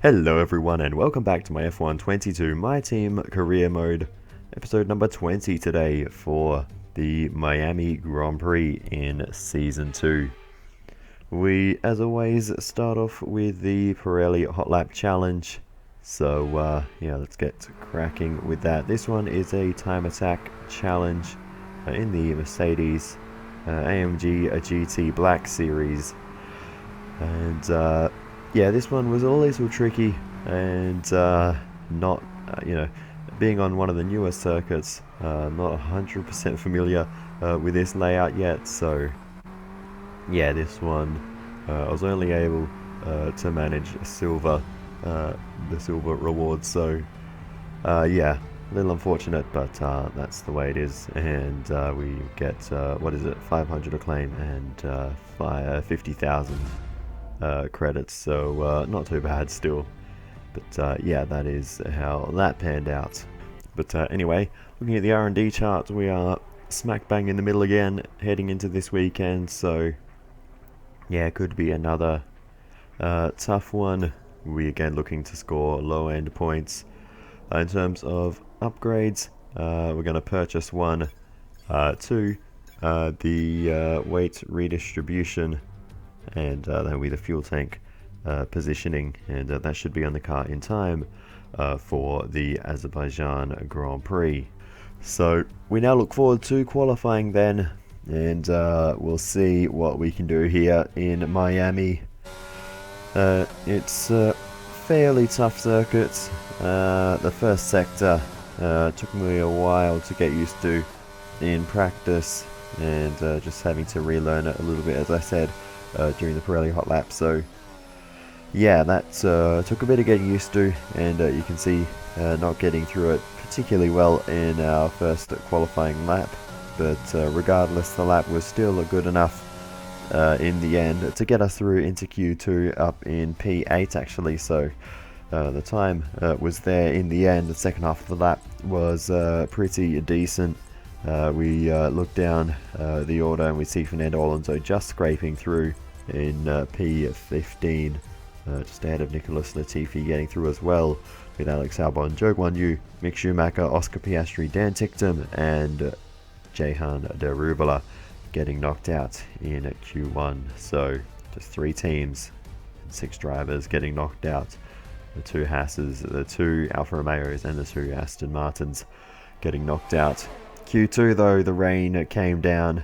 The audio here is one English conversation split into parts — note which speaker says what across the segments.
Speaker 1: Hello everyone and welcome back to my F1 22 My Team Career Mode, episode number 20 today for the Miami Grand Prix in Season 2. We, as always, start off with the Pirelli Hot Lap Challenge, so yeah, let's get cracking with that. This one is a time attack challenge in the Mercedes AMG GT Black Series, and yeah, this one was a little tricky, and not, being on one of the newer circuits, not 100% familiar with this layout yet, so yeah, this one I was only able to manage silver, the silver reward, so yeah, a little unfortunate, but that's the way it is, and we get, 500 acclaim and 50,000 credits, so not too bad still, but yeah, that is how that panned out. But anyway, looking at the R&D chart, we are smack bang in the middle again heading into this weekend, so yeah, could be another tough one. We again looking to score low end points. In terms of upgrades, we're going to purchase one to the weight redistribution, and that'll be the fuel tank positioning, and that should be on the car in time for the Azerbaijan Grand Prix. So we now look forward to qualifying then, and we'll see what we can do here in Miami. It's a fairly tough circuit. The first sector took me a while to get used to in practice, and just having to relearn it a little bit, as I said, during the Pirelli Hot Lap. So yeah, that took a bit of getting used to, and you can see not getting through it particularly well in our first qualifying lap, but regardless, the lap was still good enough in the end to get us through into Q2 up in P8 actually, so the time was there in the end. The second half of the lap was pretty decent. We look down the order and we see Fernando Alonso just scraping through in P15, just ahead of Nicholas Latifi getting through as well, with Alex Albon, Joe Guan Yu, Mick Schumacher, Oscar Piastri, Dan Ticktum and Jehan Daruvala getting knocked out in Q1. So just 3 teams and 6 drivers getting knocked out. The 2 Hasses, the 2 Alfa Romeos and the 2 Aston Martins getting knocked out. Q2 though, the rain came down,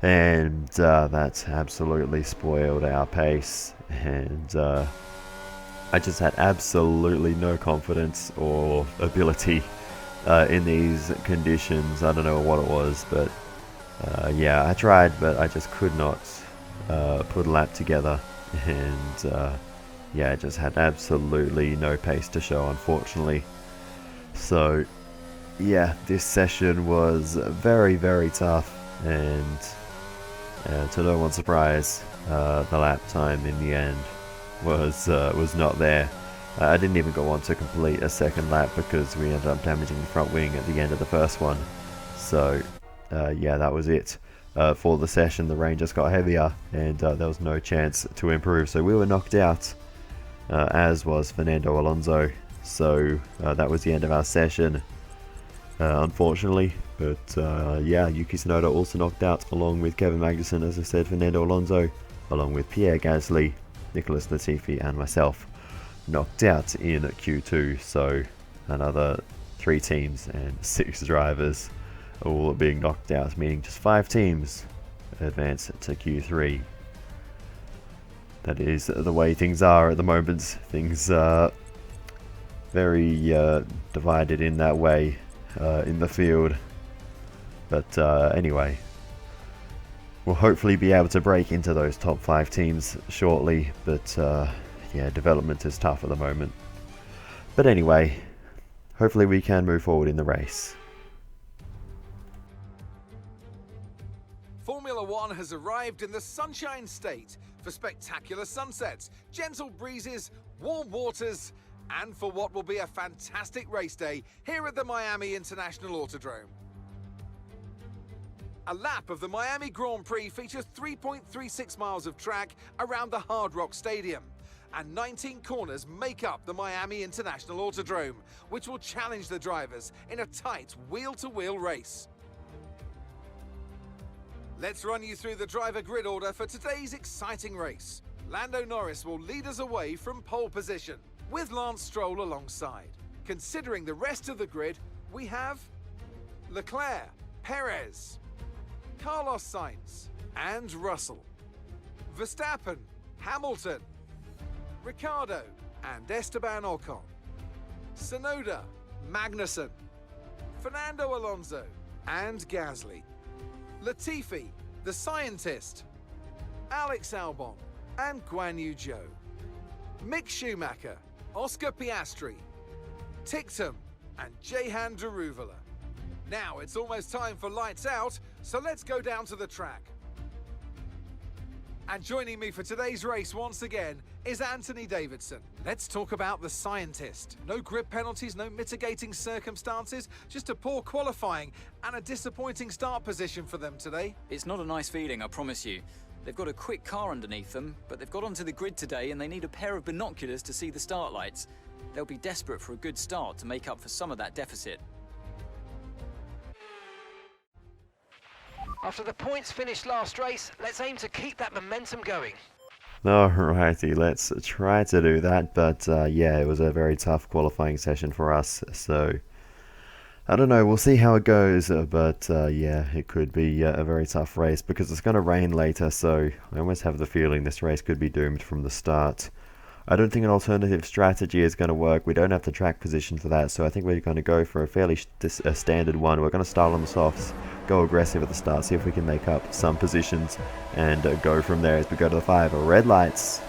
Speaker 1: and that absolutely spoiled our pace, and I just had absolutely no confidence or ability in these conditions. I don't know what it was, but yeah, I tried, but I just could not put a lap together, and yeah, just had absolutely no pace to show, unfortunately. So yeah, this session was very tough, and to no one's surprise, the lap time in the end was not there. I didn't even go on to complete a second lap because we ended up damaging the front wing at the end of the first one. So yeah, that was it for the session. The rain just got heavier, and there was no chance to improve, so we were knocked out, as was Fernando Alonso. So that was the end of our session, unfortunately. But yeah, Yuki Tsunoda also knocked out, along with Kevin Magnussen, as I said, Fernando Alonso, along with Pierre Gasly, Nicholas Latifi and myself, knocked out in Q2. So another 3 teams and 6 drivers all being knocked out, meaning just 5 teams advance to Q3. That is the way things are at the moment. Things are very divided in that way in the field. But anyway, we'll hopefully be able to break into those top 5 teams shortly. But yeah, development is tough at the moment. But anyway, hopefully we can move forward in the race.
Speaker 2: Formula One has arrived in the Sunshine State for spectacular sunsets, gentle breezes, warm waters, and for what will be a fantastic race day here at the Miami International Autodrome. A lap of the Miami Grand Prix features 3.36 miles of track around the Hard Rock Stadium. and 19 corners make up the Miami International Autodrome, which will challenge the drivers in a tight wheel-to-wheel race. Let's run you through the driver grid order for today's exciting race. Lando Norris will lead us away from pole position, with Lance Stroll alongside. Considering the rest of the grid, we have Leclerc, Perez, Carlos Sainz, and Russell. Verstappen, Hamilton, Ricciardo, and Esteban Ocon. Tsunoda, Magnussen, Fernando Alonso, and Gasly. Latifi, the scientist, Alex Albon, and Guan Yu Zhou. Mick Schumacher, Oscar Piastri, Tictum, and Jehan Daruvala. Now it's almost time for lights out, so let's go down to the track. And joining me for today's race once again is Anthony Davidson. Let's talk about the scientist. No grid penalties, no mitigating circumstances, just a poor qualifying and a disappointing start position for them today.
Speaker 3: It's not a nice feeling, I promise you. They've got a quick car underneath them, but they've got onto the grid today and they need a pair of binoculars to see the start lights. They'll be desperate for a good start to make up for some of that deficit.
Speaker 4: After the points finished last race, let's aim to keep that momentum going.
Speaker 1: Alrighty, let's try to do that, but yeah, it was a very tough qualifying session for us, so I don't know, we'll see how it goes, but yeah, it could be a very tough race because it's going to rain later, so I almost have the feeling this race could be doomed from the start. I don't think an alternative strategy is going to work. We don't have the track position for that, so I think we're going to go for a fairly standard one. We're going to start on the softs, go aggressive at the start, see if we can make up some positions, and go from there as we go to the 5 red lights.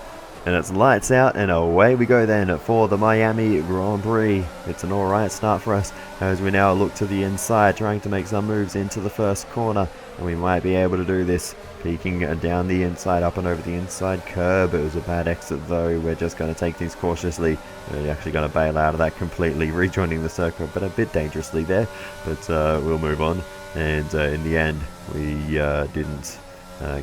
Speaker 1: And it's lights out, and away we go then for the Miami Grand Prix. It's an alright start for us as we now look to the inside, trying to make some moves into the first corner, and we might be able to do this. Peeking down the inside, up and over the inside curb. It was a bad exit though. We're just going to take things cautiously. We're actually going to bail out of that completely, rejoining the circle, but a bit dangerously there. But we'll move on. And in the end, we didn't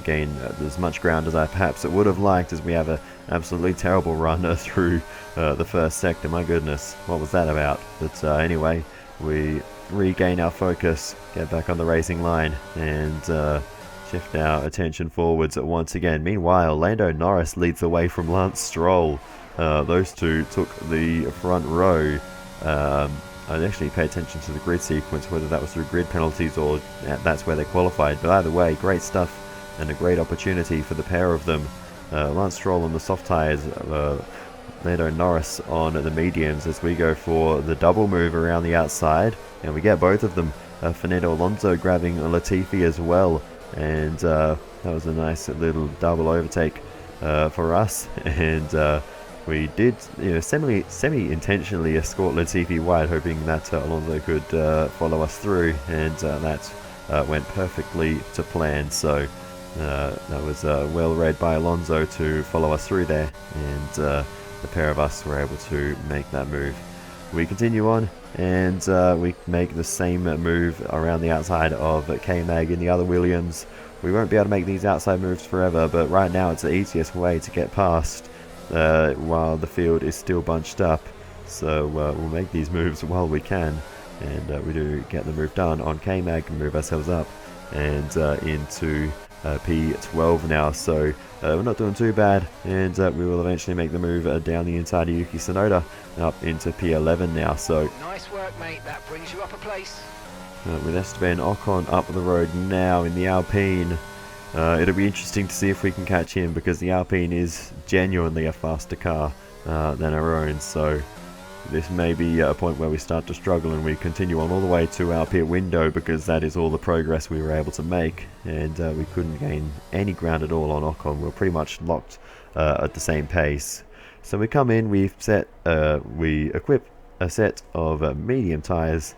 Speaker 1: gain as much ground as I perhaps would have liked, as we have an absolutely terrible run through the first sector. My goodness, what was that about? But anyway, we regain our focus, get back on the racing line, and shift our attention forwards once again. Meanwhile, Lando Norris leads the way from Lance Stroll. Those two took the front row. I actually pay attention to the grid sequence, whether that was through grid penalties or that's where they qualified. But either way, great stuff and a great opportunity for the pair of them. Lance Stroll on the soft tyres, Lando Norris on the mediums, as we go for the double move around the outside. And we get both of them. Fernando Alonso grabbing Latifi as well. And that was a nice little double overtake for us, and we did, semi-intentionally escort Latifi wide, hoping that Alonso could follow us through, and that went perfectly to plan. So that was well read by Alonso to follow us through there, and the pair of us were able to make that move. We continue on, and we make the same move around the outside of K-Mag in the other Williams. We won't be able to make these outside moves forever, but right now it's the easiest way to get past while the field is still bunched up. So we'll make these moves while we can, and we do get the move done on K-Mag and move ourselves up and into P12 now, so we're not doing too bad, and we will eventually make the move down the inside of Yuki Tsunoda up into P11 now. So
Speaker 4: Nice work, mate. That brings you up a place.
Speaker 1: with Esteban Ocon up the road now in the Alpine, it'll be interesting to see if we can catch him, because the Alpine is genuinely a faster car than our own. So this may be a point where we start to struggle and we continue on all the way to our pit window, because that is all the progress we were able to make, and we couldn't gain any ground at all on Ocon. We're pretty much locked at the same pace. So we come in, we equip a set of medium tyres,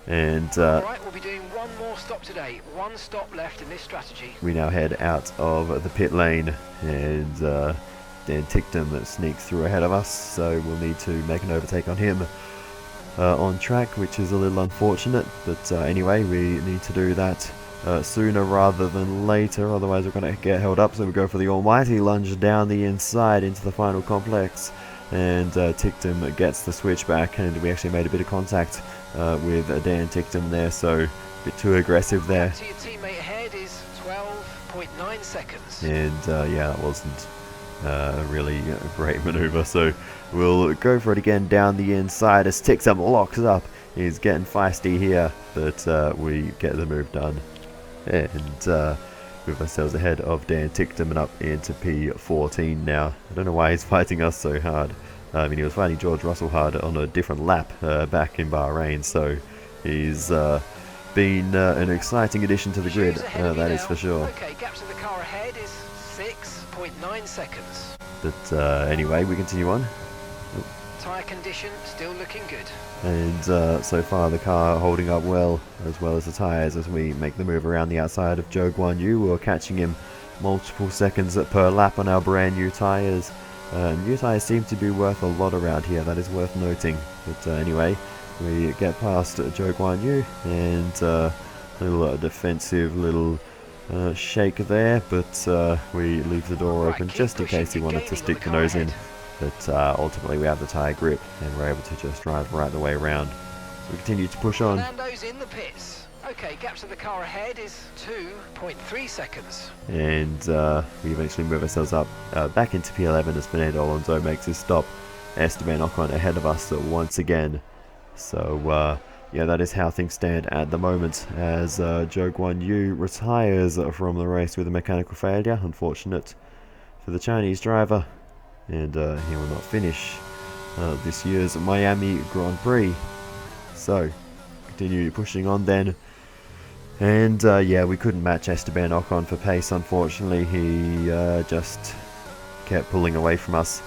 Speaker 1: and
Speaker 4: Alright, we'll be doing one more stop today. One stop left in this strategy.
Speaker 1: we now head out of the pit lane, and Dan Tictum sneaks through ahead of us, so we'll need to make an overtake on him on track, which is a little unfortunate, but anyway, we need to do that sooner rather than later, otherwise we're going to get held up. So we go for the almighty lunge down the inside into the final complex, and Tictum gets the switch back, and we actually made a bit of contact with Dan Tictum there, so a bit too aggressive there.
Speaker 4: To your teammate ahead is 12.9 seconds.
Speaker 1: And yeah, that wasn't really a great maneuver, so we'll go for it again down the inside as Tictum locks up. He's getting feisty here, but we get the move done. And with ourselves ahead of Dan Tictum and up into P14 now. I don't know why he's fighting us so hard. I mean, he was fighting George Russell hard on a different lap back in Bahrain, so he's been an exciting addition to the grid, that is for sure.
Speaker 4: Okay, gap to the car ahead is 6.9 seconds.
Speaker 1: But anyway, we continue on.
Speaker 4: Tyre condition still looking good.
Speaker 1: And so far the car holding up well as the tyres as we make the move around the outside of Zhou Guanyu. We're catching him multiple seconds per lap on our brand new tyres. New tyres seem to be worth a lot around here, that is worth noting. But anyway, we get past Zhou Guanyu, and a little defensive little shake there, but we leave the door open just in case he wanted to stick the nose in. But ultimately we have the tyre grip, and we're able to just drive right the way around. So we continue to push on.
Speaker 4: Fernando's in the pits. Okay, gap to the car ahead is 2.3 seconds.
Speaker 1: And we eventually move ourselves up back into P11 as Fernando Alonso makes his stop. Esteban Ocon ahead of us once again. So yeah, that is how things stand at the moment, as Zhou Guanyu retires from the race with a mechanical failure. Unfortunate for the Chinese driver. And he will not finish this year's Miami Grand Prix. So, continue pushing on then. And yeah, we couldn't match Esteban Ocon for pace, unfortunately. He just kept pulling away from us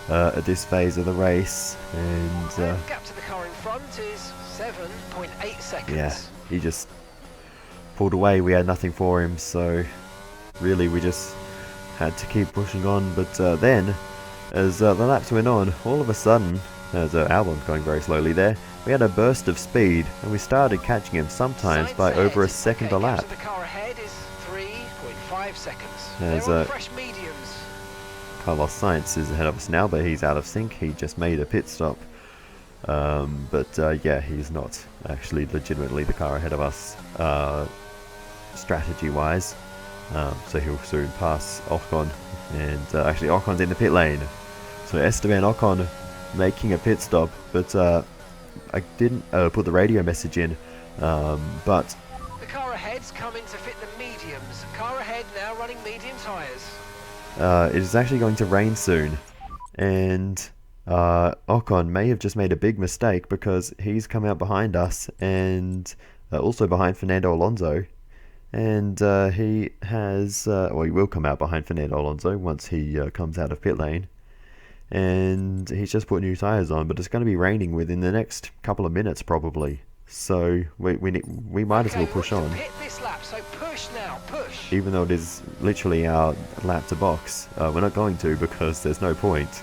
Speaker 1: at this phase of the race. And
Speaker 4: gap to the car in front is 7.8 seconds.
Speaker 1: yeah, he just pulled away. We had nothing for him, so really we just had to keep pushing on. But then, as the laps went on, all of a sudden, as Albon's going very slowly there, we had a burst of speed, and we started catching him sometimes by over a second a lap.
Speaker 4: The car ahead is 3.5 seconds.
Speaker 1: As
Speaker 4: They're on fresh mediums.
Speaker 1: Carlos Sainz is ahead of us now, but he's out of sync. He just made a pit stop. But yeah, he's not actually legitimately the car ahead of us strategy-wise. So he'll soon pass Ocon, and actually Ocon's in the pit lane. So Esteban Ocon making a pit stop, but I didn't put the radio message in, but
Speaker 4: the car ahead's coming to fit the mediums. Car ahead now running medium tyres.
Speaker 1: it is actually going to rain soon, and Ocon may have just made a big mistake because he's come out behind us, and also behind Fernando Alonso. And he has, well, he will come out behind Fernando Alonso once he comes out of pit lane. And he's just put new tyres on, but it's going to be raining within the next couple of minutes probably. So we might as well push on.
Speaker 4: Hit this lap, so push now, push.
Speaker 1: Even though it is literally our lap to box, we're not going to because there's no point.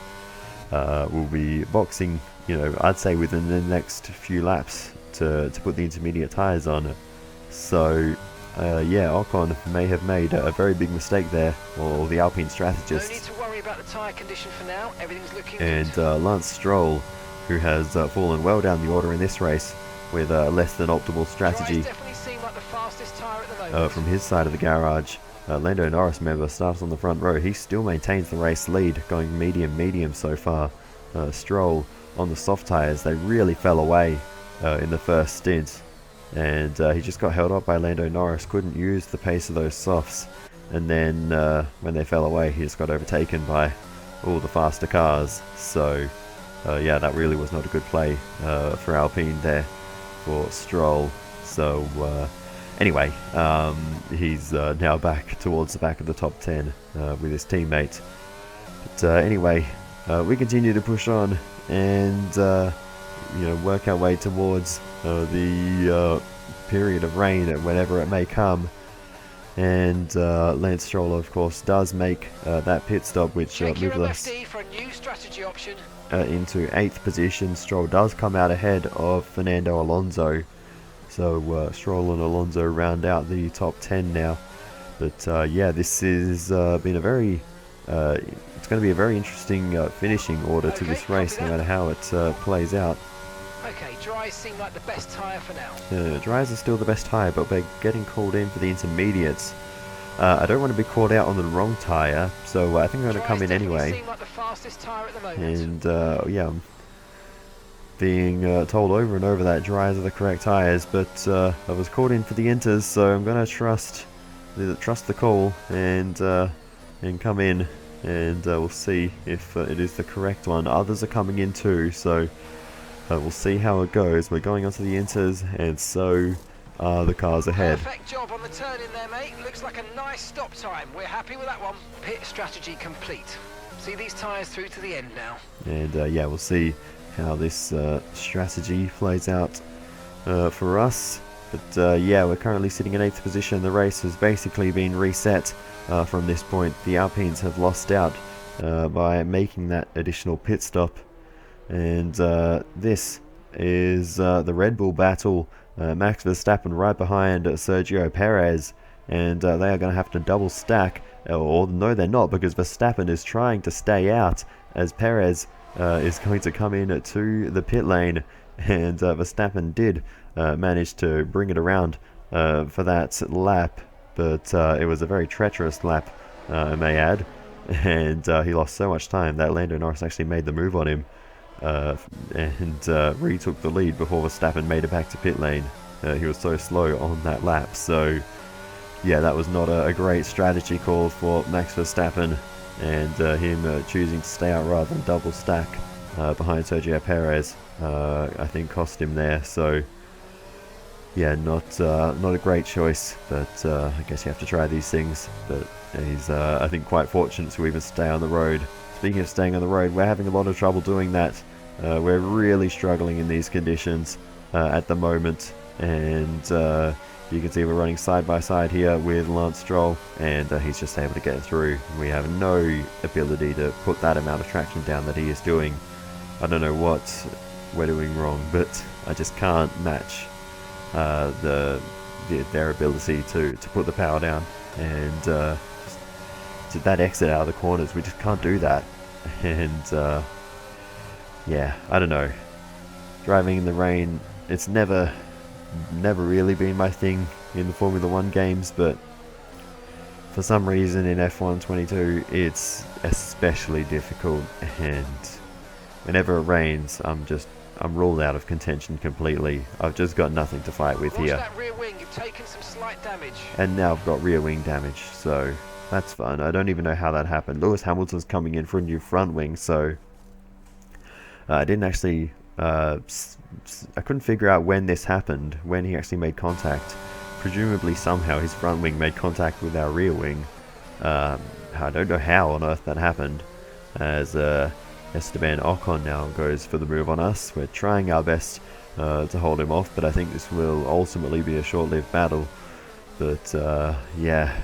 Speaker 1: We'll be boxing, you know, I'd say within the next few laps to put the intermediate tyres on. So yeah, Ocon may have made a very big mistake there, or the Alpine strategist.
Speaker 4: No need to worry about the tyre condition for now. Everything's looking
Speaker 1: And
Speaker 4: good.
Speaker 1: Lance Stroll, who has fallen well down the order in this race with less than optimal strategy
Speaker 4: Definitely seem like the fastest tyre at the moment.
Speaker 1: from his side of the garage. Lando Norris, remember, starts on the front row. He still maintains the race lead, going medium so far. Stroll on the soft tyres, they really fell away in the first stint. And he just got held up by Lando Norris, couldn't use the pace of those softs. And then when they fell away, he just got overtaken by all the faster cars. So yeah, that really was not a good play for Alpine there for Stroll. So anyway, he's now back towards the back of the top 10 with his teammate. But anyway, we continue to push on and you know, work our way towards the period of rain, whenever it may come. And Lance Stroll, of course, does make that pit stop, which moves us
Speaker 4: for a new strategy option.
Speaker 1: into 8th position. Stroll does come out ahead of Fernando Alonso. So Stroll and Alonso round out the top 10 now. But yeah, this is been a very it's going to be a very interesting finishing order to this race, no matter how it plays out.
Speaker 4: Okay, dries seem like the best tyre for now.
Speaker 1: Dries are still the best tyre, but we're getting called in for the intermediates. I don't want to be caught out on the wrong tyre, so I think I'm going to come in anyway.
Speaker 4: Seem like the fastest tyre at the moment.
Speaker 1: And yeah, I'm being told over and over that dries are the correct tyres, but I was called in for the inters, so I'm going to trust the call and come in, and we'll see if it is the correct one. Others are coming in too, so we'll see how it goes. We're going onto the inters, and so are the cars ahead.
Speaker 4: Perfect job on the turn in there, mate. Looks like a nice stop time. We're happy with that one. Pit strategy complete. See these tyres through to the end now.
Speaker 1: And yeah, we'll see how this strategy plays out for us. But yeah, we're currently sitting in 8th position. The race has basically been reset from this point. The Alpines have lost out by making that additional pit stop. And this is the Red Bull battle. Max Verstappen right behind Sergio Perez. And they are going to have to double stack. Or no, they're not, because Verstappen is trying to stay out as Perez is going to come in to the pit lane. And Verstappen did manage to bring it around for that lap, but it was a very treacherous lap, I may add, and he lost so much time that Lando Norris actually made the move on him and retook the lead before Verstappen made it back to pit lane. He was so slow on that lap, so yeah, that was not a great strategy call for Max Verstappen, and him choosing to stay out rather than double stack behind Sergio Perez I think cost him there. So yeah, not a great choice, but I guess you have to try these things. But he's I think quite fortunate to even stay on the road. Speaking of staying on the road, we're having a lot of trouble doing that. We're really struggling in these conditions at the moment, and you can see we're running side by side here with Lance Stroll, and he's just able to get through. We have no ability to put that amount of traction down that he is doing. I don't know what we're doing wrong, but I just can't match their ability to put the power down, and to that exit out of the corners, we just can't do that. And yeah, I don't know, driving in the rain, it's never really been my thing in the Formula 1 games, but for some reason in F1 22 it's especially difficult, and whenever it rains I'm ruled out of contention completely. I've just got nothing to fight with here.
Speaker 4: That rear wing, you've taken some slight damage.
Speaker 1: And now I've got rear wing damage, so that's fun. I don't even know how that happened. Lewis Hamilton's coming in for a new front wing, so I didn't actually I couldn't figure out when this happened, when he actually made contact. Presumably somehow his front wing made contact with our rear wing. I don't know how on earth that happened, as Esteban Ocon now goes for the move on us. We're trying our best to hold him off, but I think this will ultimately be a short-lived battle. But yeah,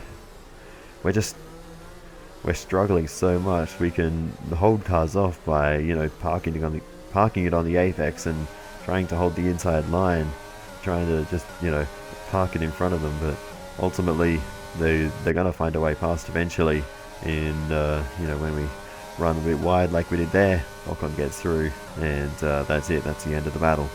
Speaker 1: we're struggling so much. We can hold cars off by, you know, parking it on the apex and trying to hold the inside line, trying to just, you know, park it in front of them, but ultimately they're gonna find a way past eventually. In you know, when we run a bit wide like we did there, Ocon gets through, and that's it. That's the end of the battle,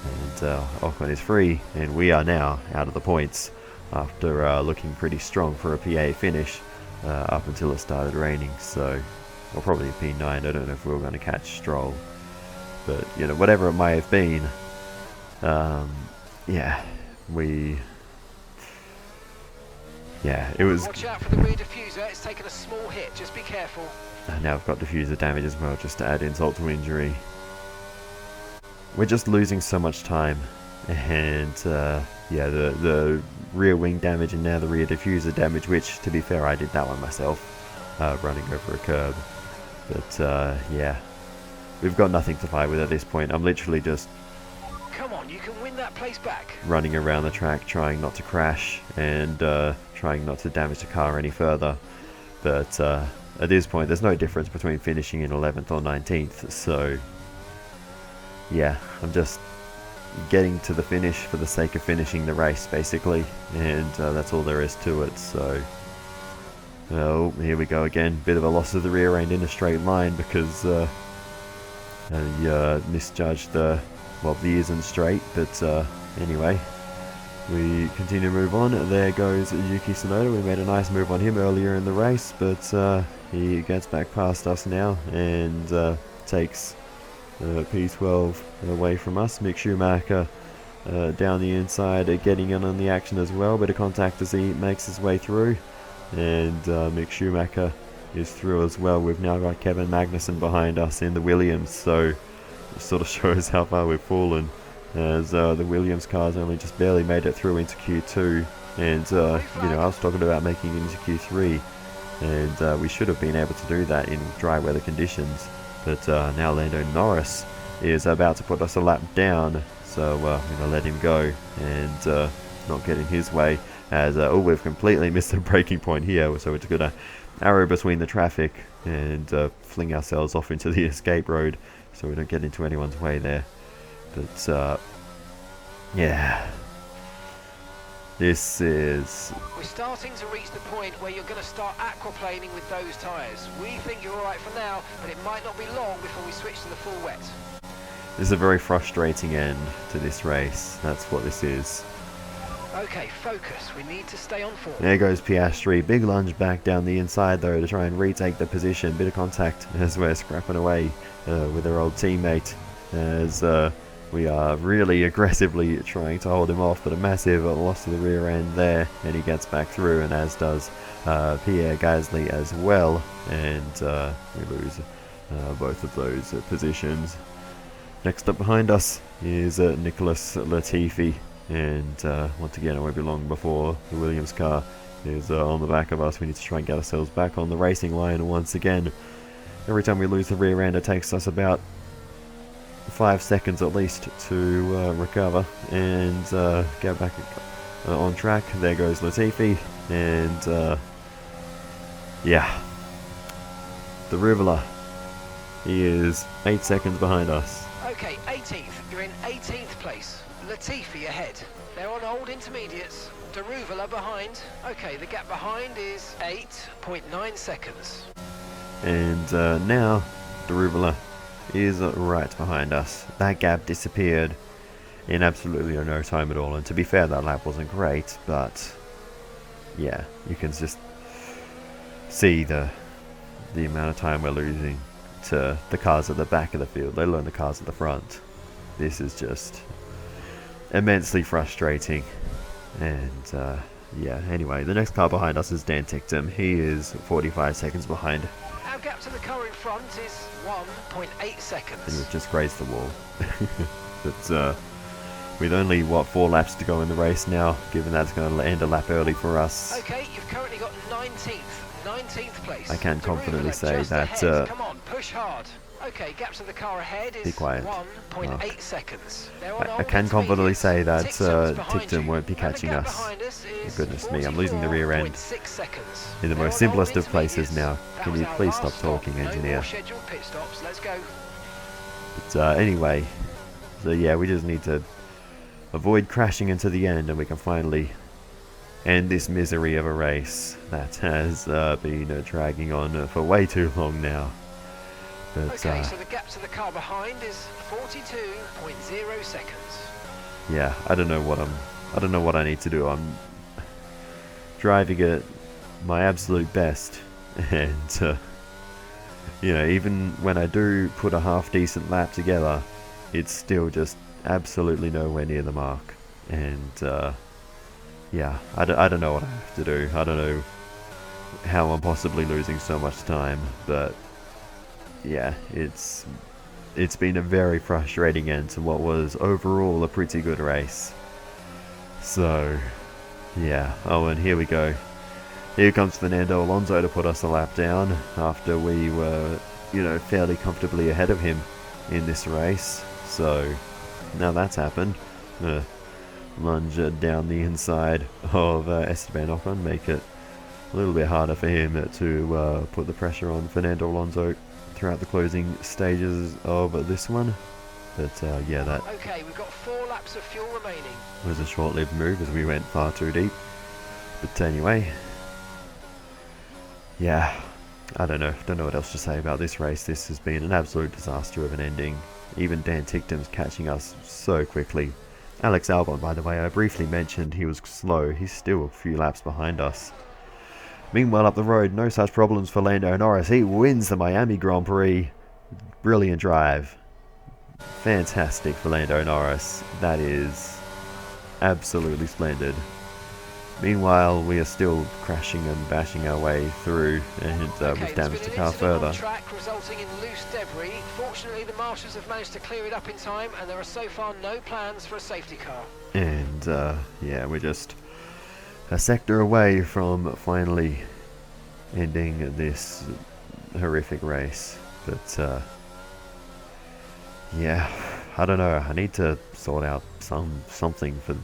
Speaker 1: and Ocon is free, and we are now out of the points after looking pretty strong for a PA finish up until it started raining. So, or probably a P9. I don't know if we were going to catch Stroll, but you know, whatever it may have been, yeah, it was.
Speaker 4: Watch out for the rear diffuser. It's taken a small hit. Just be careful.
Speaker 1: Now I've got diffuser damage as well, just to add insult to injury. We're just losing so much time, and yeah, the rear wing damage and now the rear diffuser damage, which, to be fair, I did that one myself, running over a curb. But yeah, we've got nothing to fight with at this point. I'm literally just
Speaker 4: Come on, you can win that place back.
Speaker 1: running around the track, trying not to crash and trying not to damage the car any further. But at this point, there's no difference between finishing in 11th or 19th. So yeah, I'm just getting to the finish for the sake of finishing the race, basically, and that's all there is to it. So, oh, here we go again. Bit of a loss of the rear end in a straight line because I misjudged the isn't straight. But anyway, we continue to move on. There goes Yuki Tsunoda. We made a nice move on him earlier in the race, but he gets back past us now and takes P12 away from us. Mick Schumacher down the inside, getting in on the action as well. Bit of contact as he makes his way through, and Mick Schumacher is through as well. We've now got Kevin Magnussen behind us in the Williams, so it sort of shows how far we've fallen, as the Williams cars only just barely made it through into Q2, and you know, I was talking about making it into Q3, and we should have been able to do that in dry weather conditions, but now Lando Norris is about to put us a lap down, so we're going to let him go and not get in his way, as we've completely missed the braking point here, so we're just going to arrow between the traffic and fling ourselves off into the escape road so we don't get into anyone's way there. But yeah, this is...
Speaker 4: We're starting to reach the point where you're going to start aquaplaning with those tyres. We think you're alright for now, but it might not be long before we switch to the full wet.
Speaker 1: This is a very frustrating end to this race. That's what this is.
Speaker 4: Okay, focus. We need to stay on form.
Speaker 1: There goes Piastri. Big lunge back down the inside though to try and retake the position. Bit of contact as we're scrapping away with our old teammate, as we are really aggressively trying to hold him off, but a massive loss to the rear end there, and he gets back through, and as does Pierre Gasly as well, and we lose both of those positions. Next up behind us is Nicholas Latifi, and once again, it won't be long before the Williams car is on the back of us. We need to try and get ourselves back on the racing line once again. Every time we lose the rear end, it takes us about 5 seconds at least to recover and get back on track. There goes Latifi, and yeah, the Rivola, he is 8 seconds behind us.
Speaker 4: Okay, 18th. You're in 18th place. Latifi ahead. They're on old intermediates. Daruvula behind. Okay, the gap behind is 8.9 seconds.
Speaker 1: And now Daruvula is right behind us. That gap disappeared in absolutely no time at all, and to be fair, that lap wasn't great, but yeah, you can just see the amount of time we're losing to the cars at the back of the field, let alone the cars at the front. This is just immensely frustrating, and yeah, anyway, the next car behind us is Dan Ticktum. He is 45 seconds behind.
Speaker 4: Our gap to the car in front is 1.8 seconds.
Speaker 1: And we've just grazed the wall. But with only, what, 4 laps to go in the race now, given that's going to end a lap early for us.
Speaker 4: Okay, you've currently got 19th place.
Speaker 1: I can confidently say that...
Speaker 4: Come on, push hard. Okay, gap to the car ahead is 1.8 seconds.
Speaker 1: I can confidently say that Ticktum won't be catching us. Goodness me, I'm losing the rear end in the most simplest of places now. Can you please stop talking, engineer? But anyway, so yeah, we just need to avoid crashing into the end, and we can finally end this misery of a race that has been dragging on for way too long now. But,
Speaker 4: okay, so the gap to the car behind is 42.0 seconds.
Speaker 1: Yeah, I don't know what I need to do. I'm driving at my absolute best, and you know, even when I do put a half decent lap together, it's still just absolutely nowhere near the mark. And yeah, I don't know what I have to do. I don't know how I'm possibly losing so much time, but yeah, it's been a very frustrating end to what was overall a pretty good race. So yeah, oh, and here we go. Here comes Fernando Alonso to put us a lap down after we were, you know, fairly comfortably ahead of him in this race. So now that's happened. Lunge down the inside of Esteban Ocon, make it a little bit harder for him to put the pressure on Fernando Alonso throughout the closing stages of this one. But yeah, that
Speaker 4: Okay, we've got 4 laps of fuel remaining.
Speaker 1: was a short-lived move as we went far too deep. But anyway, yeah, I don't know what else to say about this race. This has been an absolute disaster of an ending. Even Dan Ticktum's catching us so quickly. Alex Albon, by the way, I briefly mentioned he was slow. He's still a few laps behind us. Meanwhile, up the road, no such problems for Lando Norris. He wins the Miami Grand Prix. Brilliant drive. Fantastic for Lando Norris. That is absolutely splendid. Meanwhile, we are still crashing and bashing our way through, and we've damaged the car further.
Speaker 4: On track, resulting in loose debris. Fortunately, the marshals have managed to clear it up in time, and there are so far no plans for a safety car.
Speaker 1: And yeah, we're just a sector away from finally ending this horrific race. But yeah, I don't know. I need to sort out something for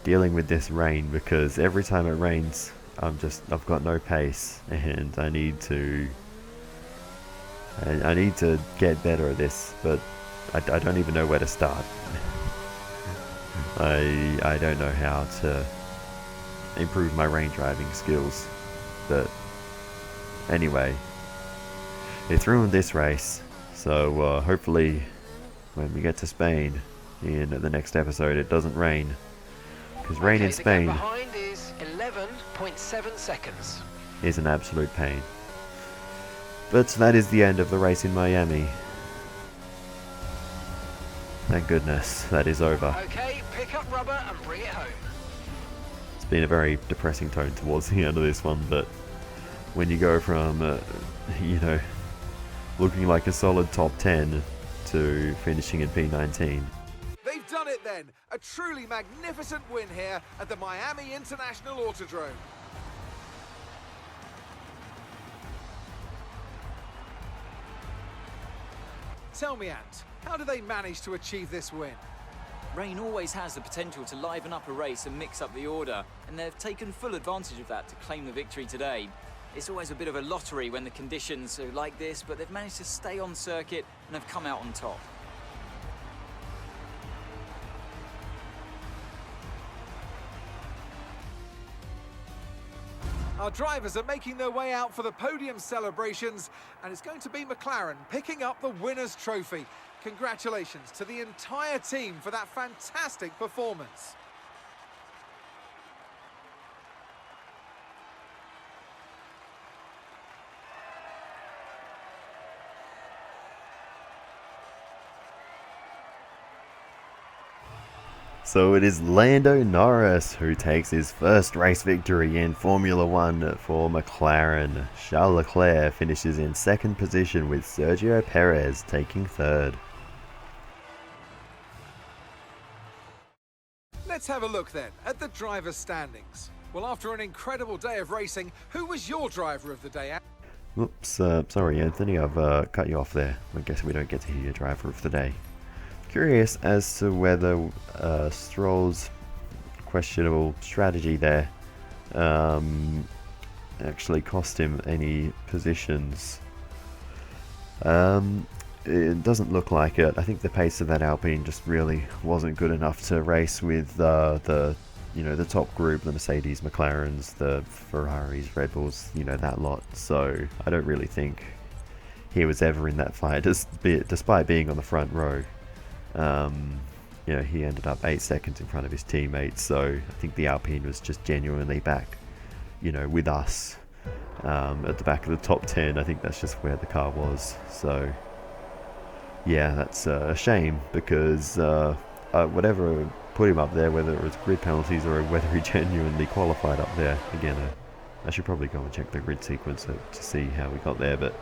Speaker 1: dealing with this rain, because every time it rains I've got no pace, and I need to get better at this, but I don't even know where to start. I don't know how to improve my rain driving skills, but anyway, it's ruined this race. So hopefully when we get to Spain in the next episode it doesn't rain. Because rain in Spain
Speaker 4: the gap behind is 11.7 seconds.
Speaker 1: Is an absolute pain. But that is the end of the race in Miami. Thank goodness that is over.
Speaker 4: Okay, pick up rubber and bring it home.
Speaker 1: It's been a very depressing tone towards the end of this one, but when you go from, you know, looking like a solid top 10 to finishing in P19.
Speaker 2: They've done it then. A truly magnificent win here at the Miami International Autodrome. Tell me, Ant, how do they manage to achieve this win?
Speaker 3: Rain always has the potential to liven up a race and mix up the order, and they've taken full advantage of that to claim the victory today. It's always a bit of a lottery when the conditions are like this, but they've managed to stay on circuit and have come out on top.
Speaker 2: Our drivers are making their way out for the podium celebrations, and it's going to be McLaren picking up the winner's trophy. Congratulations to the entire team for that fantastic performance.
Speaker 1: So it is Lando Norris who takes his first race victory in Formula 1 for McLaren. Charles Leclerc finishes in second position with Sergio Perez taking third.
Speaker 2: Let's have a look then at the driver's standings. Well, after an incredible day of racing, who was your driver of the day?
Speaker 1: Oops, sorry Anthony, I've cut you off there. I guess we don't get to hear your driver of the day. Curious as to whether Stroll's questionable strategy there actually cost him any positions. It doesn't look like it. I think the pace of that Alpine just really wasn't good enough to race with the top group, the Mercedes, McLarens, the Ferraris, Red Bulls, that lot. So I don't really think he was ever in that fight, despite being on the front row. He ended up 8 seconds in front of his teammates, so I think the Alpine was just genuinely back, with us at the back of the top 10. I think that's just where the car was. So yeah, that's a shame, because whatever put him up there, whether it was grid penalties or whether he genuinely qualified up there, again, I should probably go and check the grid sequence to see how we got there, but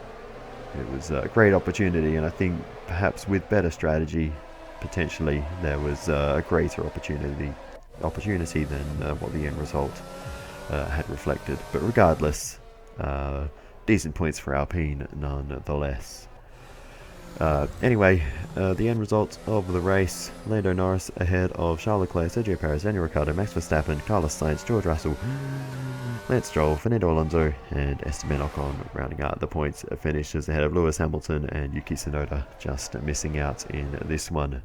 Speaker 1: it was a great opportunity, and I think perhaps with better strategy, potentially there was a greater opportunity than what the end result had reflected. But regardless, decent points for Alpine nonetheless. Anyway, the end result of the race: Lando Norris ahead of Charles Leclerc, Sergio Perez, Daniel Ricciardo, Max Verstappen, Carlos Sainz, George Russell, Lance Stroll, Fernando Alonso and Esteban Ocon rounding out the points finishes ahead of Lewis Hamilton and Yuki Tsunoda just missing out in this one.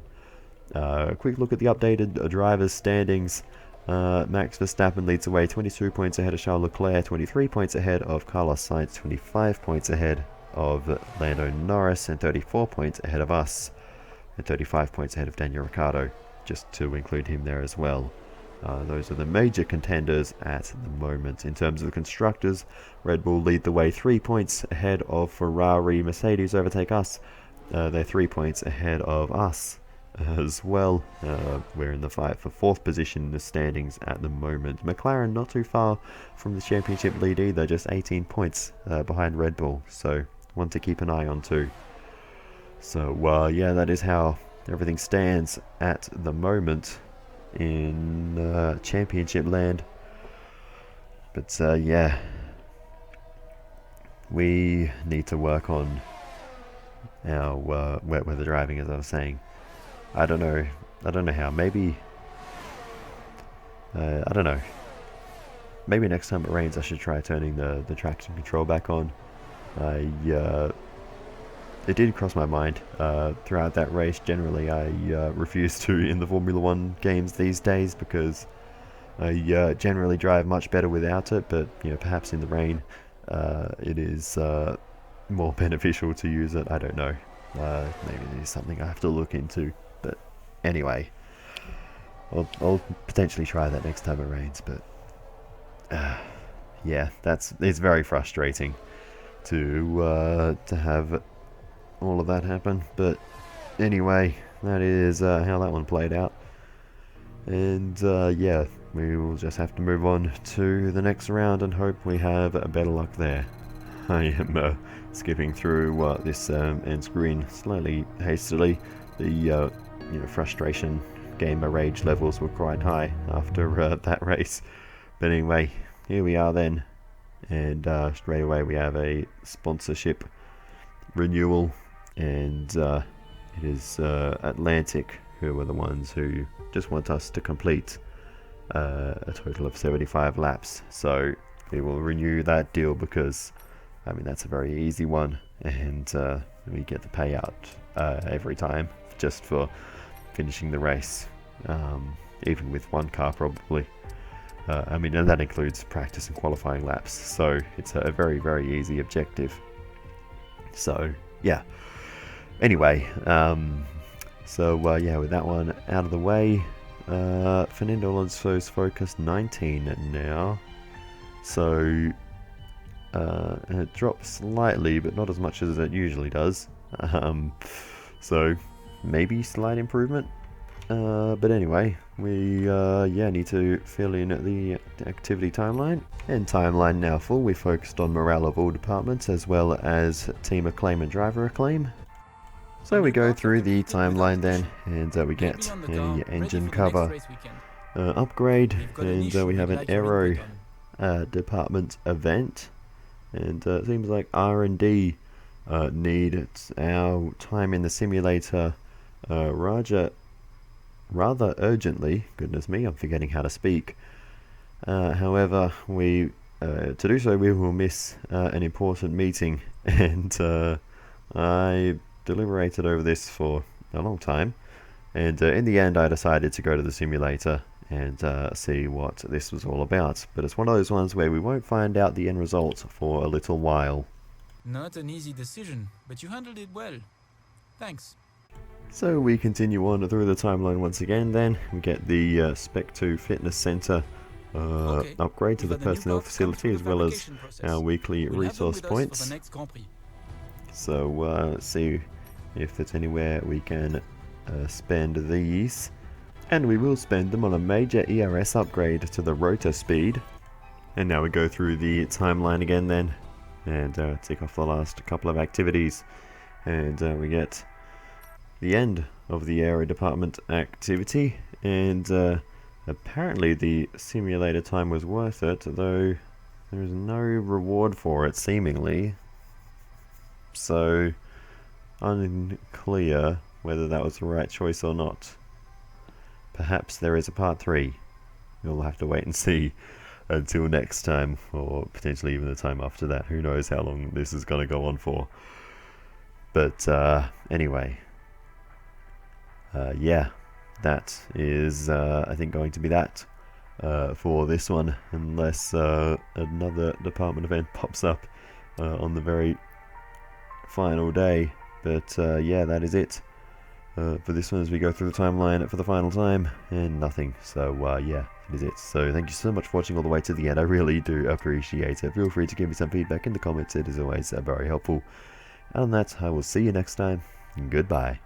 Speaker 1: Quick look at the updated drivers' standings. Max Verstappen leads away 22 points ahead of Charles Leclerc, 23 points ahead of Carlos Sainz, 25 points ahead of Lando Norris and 34 points ahead of us, and 35 points ahead of Daniel Ricciardo, just to include him there as well. Those are the major contenders at the moment. In terms of the constructors, Red Bull lead the way 3 points ahead of Ferrari. Mercedes overtake us. They're 3 points ahead of us as well. We're in the fight for 4th position in the standings at the moment. McLaren not too far from the championship lead either, just 18 points behind Red Bull, so one to keep an eye on too. So yeah, that is how everything stands at the moment in championship land. But yeah, we need to work on our wet weather driving, as I was saying. I don't know how. Maybe I don't know. Maybe next time it rains I should try turning the traction control back on. It did cross my mind throughout that race. Generally, I refuse to in the Formula 1 games these days because I generally drive much better without it. But perhaps in the rain, it is more beneficial to use it. I don't know. Maybe it is something I have to look into. But anyway, I'll potentially try that next time it rains. But yeah, it's very frustrating to have all of that happen. But anyway, that is how that one played out. And yeah, we will just have to move on to the next round and hope we have better luck there. I am skipping through this end screen slightly hastily. The frustration gamer rage levels were quite high after that race. But anyway, here we are then, and straight away we have a sponsorship renewal, and it is Atlantic who are the ones who just want us to complete a total of 75 laps. So we will renew that deal because that's a very easy one, and we get the payout every time just for finishing the race, even with one car probably. And that includes practice and qualifying laps, so it's a very, very easy objective. So yeah, anyway, yeah, with that one out of the way, Fernando Alonso's focus 19 now, so it drops slightly, but not as much as it usually does. So maybe slight improvement. But anyway, we need to fill in the activity timeline. And timeline now full. We focused on morale of all departments as well as team acclaim and driver acclaim. So we go through the timeline then, and we get a engine cover upgrade, and we have an aero department event, and it seems like R&D need our time in the simulator rather urgently. Goodness me, I'm forgetting how to speak. However, to do so we will miss an important meeting, and I deliberated over this for a long time, and in the end I decided to go to the simulator and see what this was all about. But it's one of those ones where we won't find out the end result for a little while.
Speaker 5: Not an easy decision, but you handled it well. Thanks.
Speaker 1: So we continue on through the timeline once again then. We get the Spec 2 Fitness Center upgrade to the personnel facility, as well as our weekly resource points. So let's see if there's anywhere we can spend these. And we will spend them on a major ERS upgrade to the rotor speed. And now we go through the timeline again then, and tick off the last couple of activities. And we get the end of the aero department activity, and apparently the simulator time was worth it, though there is no reward for it seemingly. So unclear whether that was the right choice or not. Perhaps there is a part 3. We'll have to wait and see. until next time, or potentially even the time after that. Who knows how long this is going to go on for. But anyway, yeah, that is I think going to be that for this one, unless another department event pops up on the very final day. But yeah, that is it for this one as we go through the timeline for the final time, and nothing. So yeah, that is it. So thank you so much for watching all the way to the end. I really do appreciate it. Feel free to give me some feedback in the comments. It is always very helpful. And on that, I will see you next time. Goodbye.